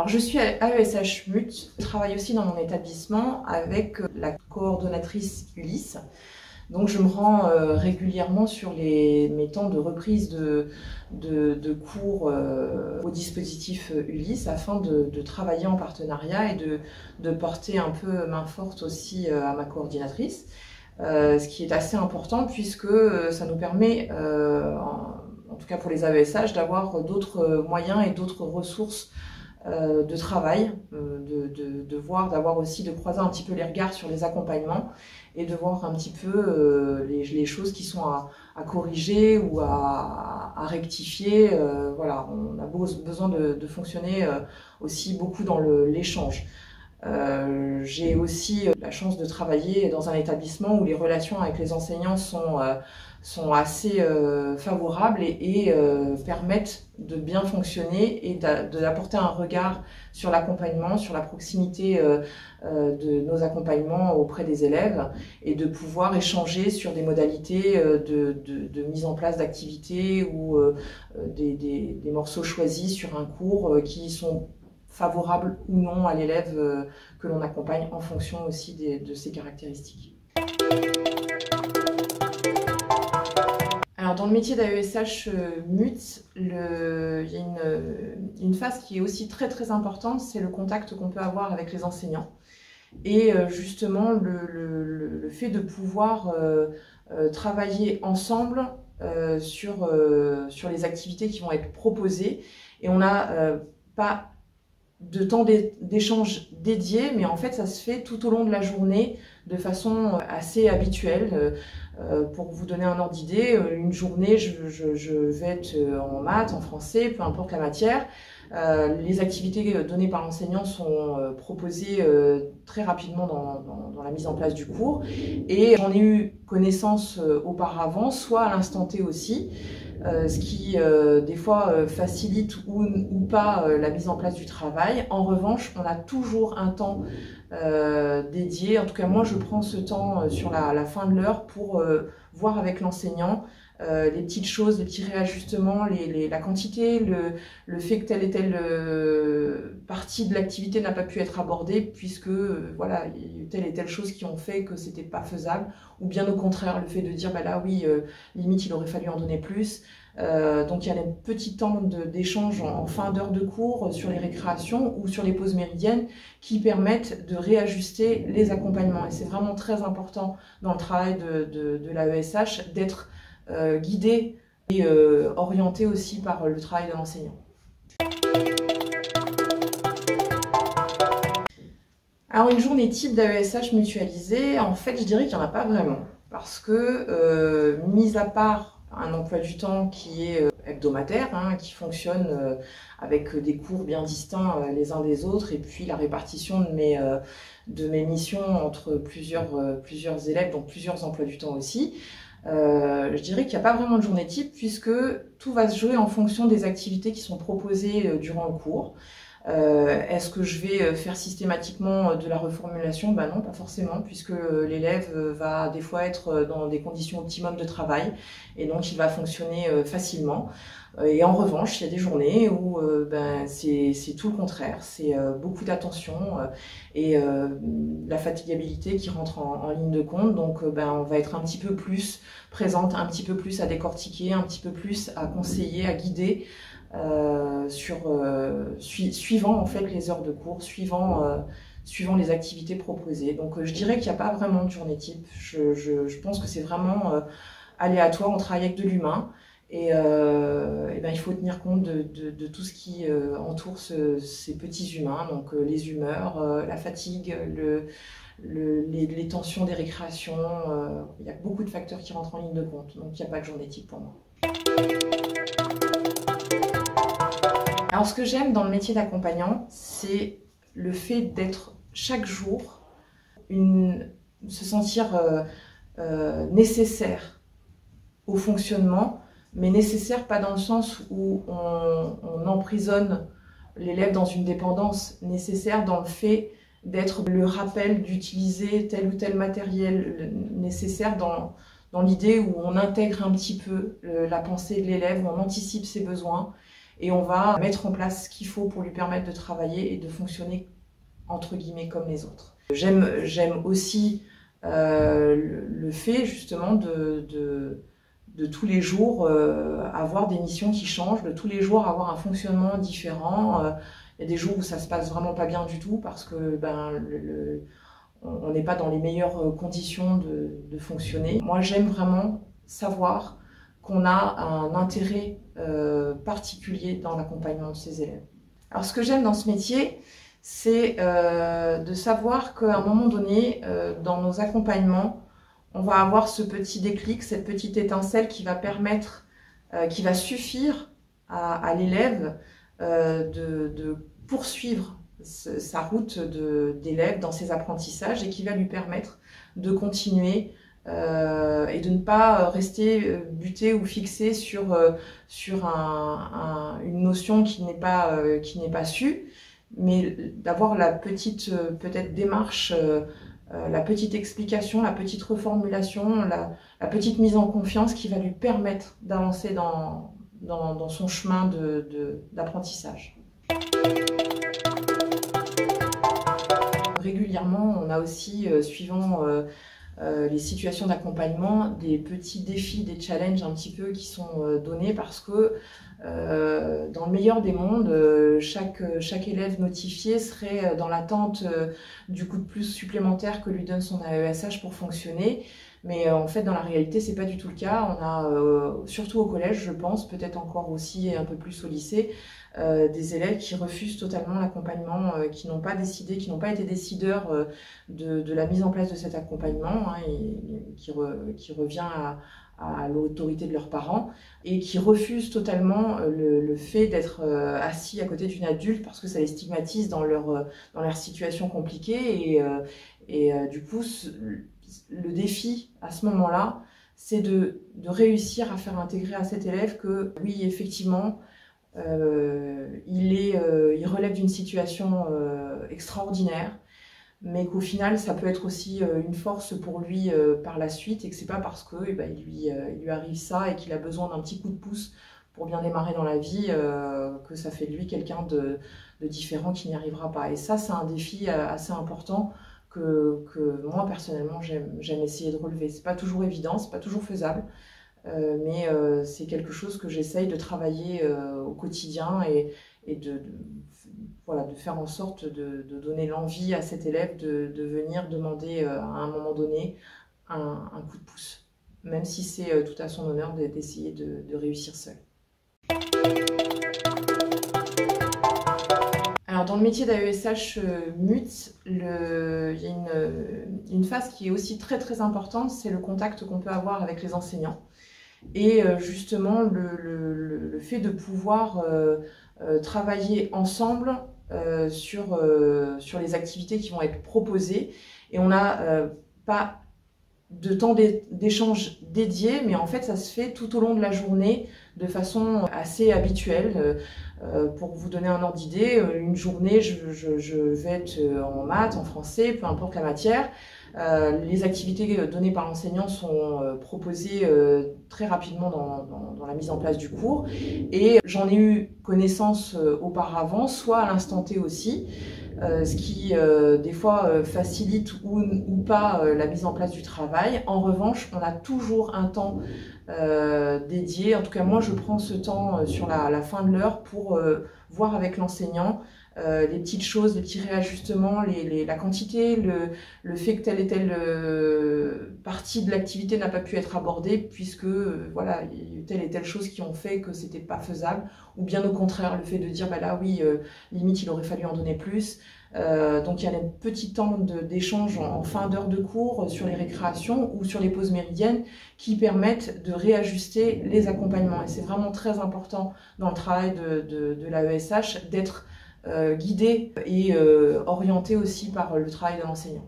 Alors, je suis à AESH MUT, je travaille aussi dans mon établissement avec la coordonnatrice Ulysse. Donc, je me rends régulièrement sur mes temps de reprise de cours au dispositif Ulysse afin de travailler en partenariat et de porter un peu main forte aussi à ma coordinatrice. Ce qui est assez important puisque ça nous permet, en tout cas pour les AESH, d'avoir d'autres moyens et d'autres ressources de travail, d'avoir aussi, de croiser un petit peu les regards sur les accompagnements et de voir un petit peu les choses qui sont à corriger ou à rectifier. Voilà, on a besoin de fonctionner aussi beaucoup dans l'échange. J'ai aussi la chance de travailler dans un établissement où les relations avec les enseignants sont assez favorables et permettent de bien fonctionner et d'apporter un regard sur l'accompagnement, sur la proximité de nos accompagnements auprès des élèves et de pouvoir échanger sur des modalités de mise en place d'activités ou des morceaux choisis sur un cours qui sont favorables ou non à l'élève que l'on accompagne en fonction aussi de ses caractéristiques. Alors dans le métier d'AESH MUT, il y a une phase qui est aussi très importante, c'est le contact qu'on peut avoir avec les enseignants. Et justement le fait de pouvoir travailler ensemble sur les activités qui vont être proposées. Et on n'a pas de temps d'échange dédié, mais en fait ça se fait tout au long de la journée de façon assez habituelle. Pour vous donner un ordre d'idée, une journée je vais être en maths, en français, peu importe la matière. Les activités données par l'enseignant sont proposées très rapidement dans la mise en place du cours et j'en ai eu connaissance auparavant, soit à l'instant T aussi, ce qui des fois facilite ou pas la mise en place du travail. En revanche, on a toujours un temps dédié, en tout cas moi je prends ce temps sur la fin de l'heure pour voir avec l'enseignant les petites choses, les petits réajustements, la quantité, le fait que telle et telle partie de l'activité n'a pas pu être abordée puisque voilà, il y a eu telle et telle chose qui ont fait que c'était pas faisable, ou bien au contraire le fait de dire bah là oui, limite il aurait fallu en donner plus. Donc il y a des petits temps d'échange en fin d'heure de cours sur les récréations ou sur les pauses méridiennes qui permettent de réajuster les accompagnements. Et c'est vraiment très important dans le travail de l'AESH d'être guidé et orienté aussi par le travail de l'enseignant. Alors une journée type d'AESH mutualisée, en fait je dirais qu'il n'y en a pas vraiment. Parce que, mis à part un emploi du temps qui est hebdomadaire, hein, qui fonctionne avec des cours bien distincts les uns des autres, et puis la répartition de mes missions entre plusieurs élèves, donc plusieurs emplois du temps aussi, je dirais qu'il n'y a pas vraiment de journée type puisque tout va se jouer en fonction des activités qui sont proposées durant le cours. Est-ce que je vais faire systématiquement de la reformulation? Ben non, pas forcément, puisque l'élève va des fois être dans des conditions optimum de travail et donc il va fonctionner facilement. Et en revanche, il y a des journées où c'est tout le contraire, c'est beaucoup d'attention et la fatigabilité qui rentre en ligne de compte. Donc on va être un petit peu plus présente, un petit peu plus à décortiquer, un petit peu plus à conseiller, à guider. Suivant en fait les heures de cours, suivant les activités proposées. Donc je dirais qu'il n'y a pas vraiment de journée type. Je pense que c'est vraiment aléatoire, on travaille avec de l'humain et il faut tenir compte de tout ce qui entoure ces petits humains, donc les humeurs, la fatigue, les tensions des récréations. Il y a beaucoup de facteurs qui rentrent en ligne de compte, donc il n'y a pas de journée type pour moi. Alors ce que j'aime dans le métier d'accompagnant, c'est le fait d'être chaque jour, se sentir nécessaire au fonctionnement, mais nécessaire pas dans le sens où on emprisonne l'élève dans une dépendance, nécessaire dans le fait d'être le rappel d'utiliser tel ou tel matériel, nécessaire dans l'idée où on intègre un petit peu la pensée de l'élève, où on anticipe ses besoins. et on va mettre en place ce qu'il faut pour lui permettre de travailler et de fonctionner entre guillemets comme les autres. J'aime aussi le fait justement de tous les jours avoir des missions qui changent, de tous les jours avoir un fonctionnement différent. Il y a des jours où ça se passe vraiment pas bien du tout parce que on n'est pas dans les meilleures conditions de fonctionner. Moi, j'aime vraiment savoir qu'on a un intérêt particulier dans l'accompagnement de ces élèves. Alors, ce que j'aime dans ce métier, c'est de savoir qu'à un moment donné, dans nos accompagnements, on va avoir ce petit déclic, cette petite étincelle qui va permettre, qui va suffire à l'élève de poursuivre sa route d'élève dans ses apprentissages et qui va lui permettre de continuer et de ne pas rester buté ou fixé sur une notion qui n'est pas sue, mais d'avoir la petite peut-être démarche, la petite explication, la petite reformulation, la petite mise en confiance qui va lui permettre d'avancer dans son chemin d'apprentissage. Régulièrement, on a aussi, suivant les situations d'accompagnement, des petits défis, des challenges un petit peu qui sont donnés parce que dans le meilleur des mondes, chaque élève notifié serait dans l'attente du coup de plus supplémentaire que lui donne son AESH pour fonctionner. Mais en fait, dans la réalité, c'est pas du tout le cas. On a, surtout au collège, je pense, peut-être encore aussi un peu plus au lycée, des élèves qui refusent totalement l'accompagnement, qui n'ont pas décidé, qui n'ont pas été décideurs de la mise en place de cet accompagnement, hein, qui revient à l'autorité de leurs parents, et qui refusent totalement le fait d'être assis à côté d'une adulte parce que ça les stigmatise dans leur situation compliquée. Et du coup, le défi à ce moment-là, c'est de réussir à faire intégrer à cet élève que oui, effectivement, il relève d'une situation extraordinaire, mais qu'au final, ça peut être aussi une force pour lui par la suite, et que c'est pas parce que il lui arrive ça et qu'il a besoin d'un petit coup de pouce pour bien démarrer dans la vie que ça fait de lui quelqu'un de différent qui n'y arrivera pas. Et ça, c'est un défi assez important que moi, personnellement, j'aime essayer de relever. C'est pas toujours évident, c'est pas toujours faisable, mais c'est quelque chose que j'essaye de travailler au quotidien et de faire en sorte de donner l'envie à cet élève de venir demander à un moment donné un coup de pouce, même si c'est tout à son honneur d'essayer de réussir seul. Alors, dans le métier d'AESH MUT, il y a une phase qui est aussi très très importante, c'est le contact qu'on peut avoir avec les enseignants. Et justement, le fait de pouvoir travailler ensemble sur les activités qui vont être proposées. Et on n'a pas de temps d'échange dédié, mais en fait, ça se fait tout au long de la journée de façon assez habituelle. Pour vous donner un ordre d'idée, une journée, je vais être en maths, en français, peu importe la matière. Les activités données par l'enseignant sont proposées très rapidement dans la mise en place du cours. Et j'en ai eu connaissance auparavant, soit à l'instant T aussi, ce qui des fois facilite ou pas la mise en place du travail. En revanche, on a toujours un temps dédié. En tout cas, moi, je prends ce temps sur la fin de l'heure pour voir avec l'enseignant les petites choses, les petits réajustements, la quantité, le fait que telle et telle partie de l'activité n'a pas pu être abordée puisque voilà, il y a eu telle et telle chose qui ont fait que c'était pas faisable, ou bien au contraire, le fait de dire bah là oui, limite il aurait fallu en donner plus. Donc il y a des petits temps d'échange en fin d'heure de cours sur les récréations ou sur les pauses méridiennes qui permettent de réajuster les accompagnements. Et c'est vraiment très important dans le travail de l'AESH d'être guidé et orienté aussi par le travail de l'enseignant.